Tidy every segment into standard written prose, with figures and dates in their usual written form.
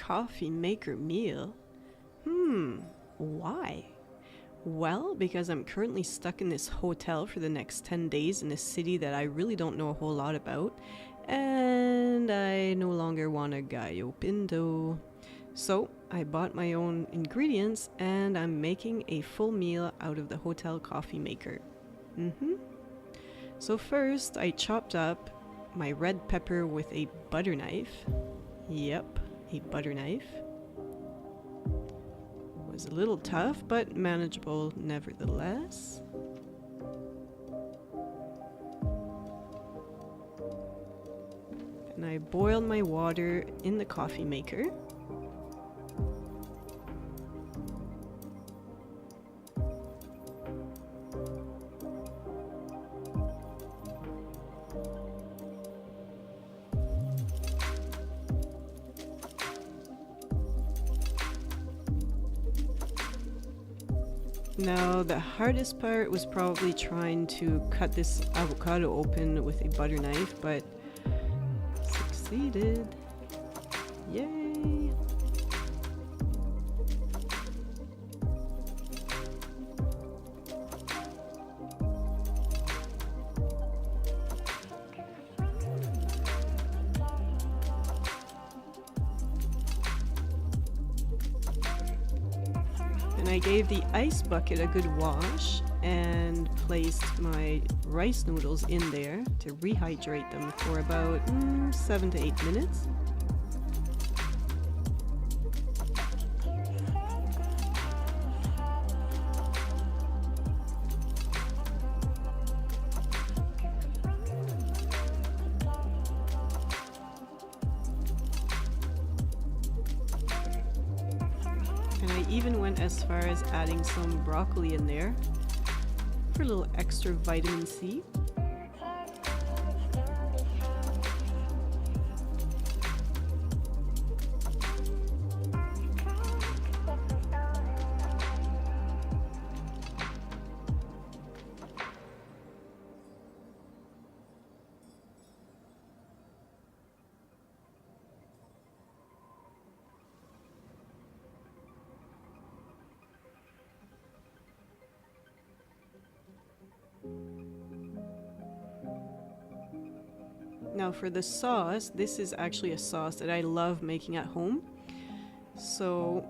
coffee maker meal? Why? Well, because I'm currently stuck in this hotel for the next 10 days in a city that I really don't know a whole lot about, and I no longer want a gallo pinto. So I bought my own ingredients and I'm making a full meal out of the hotel coffee maker. So first I chopped up my red pepper with a butter knife. Yep, a butter knife. Was a little tough, but manageable nevertheless. And I boiled my water in the coffee maker. Now, the hardest part was probably trying to cut this avocado open with a butter knife, but succeeded. Yay! And I gave the ice bucket a good wash and placed my rice noodles in there to rehydrate them for about 7 to 8 minutes. And I even went as far as adding some broccoli in there for a little extra vitamin C. Now for the sauce, this is actually a sauce that I love making at home. So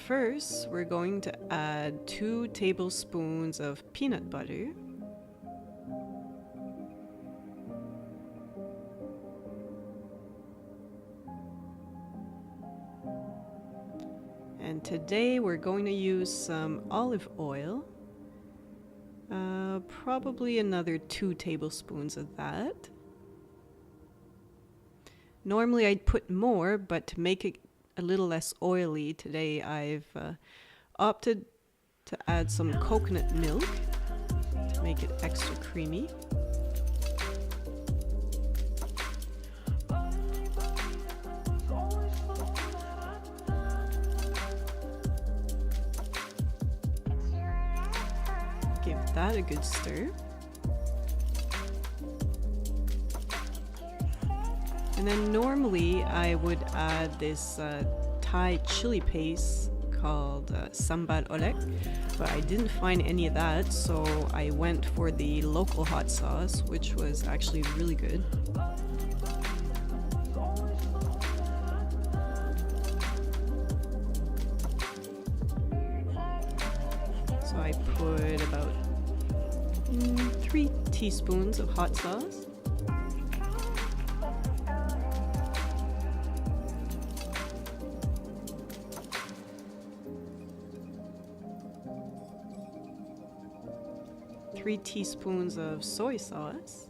first, we're going to add 2 tablespoons of peanut butter. And today we're going to use some olive oil. Probably another 2 tablespoons of that. Normally I'd put more, but to make it a little less oily today, I've opted to add some coconut milk to make it extra creamy. Give that a good stir. And then normally I would add this Thai chili paste called Sambal Olek, but I didn't find any of that, so I went for the local hot sauce, which was actually really good. So I put about 3 teaspoons of hot sauce. Three teaspoons of soy sauce.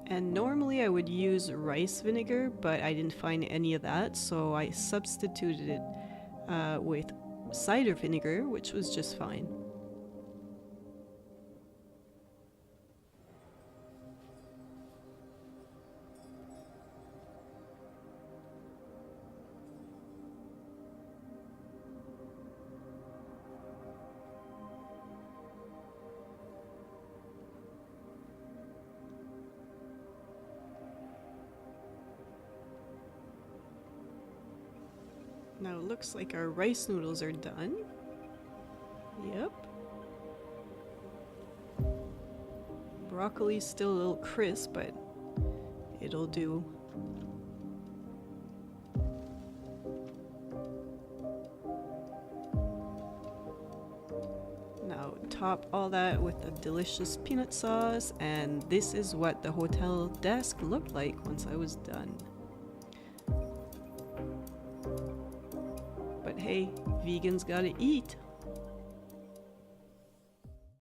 And normally I would use rice vinegar, but I didn't find any of that, so I substituted it with cider vinegar, which was just fine. Now it looks like our rice noodles are done. Yep. Broccoli's still a little crisp, but it'll do. Now top all that with the delicious peanut sauce, and this is what the hotel desk looked like once I was done. But hey, vegans gotta eat.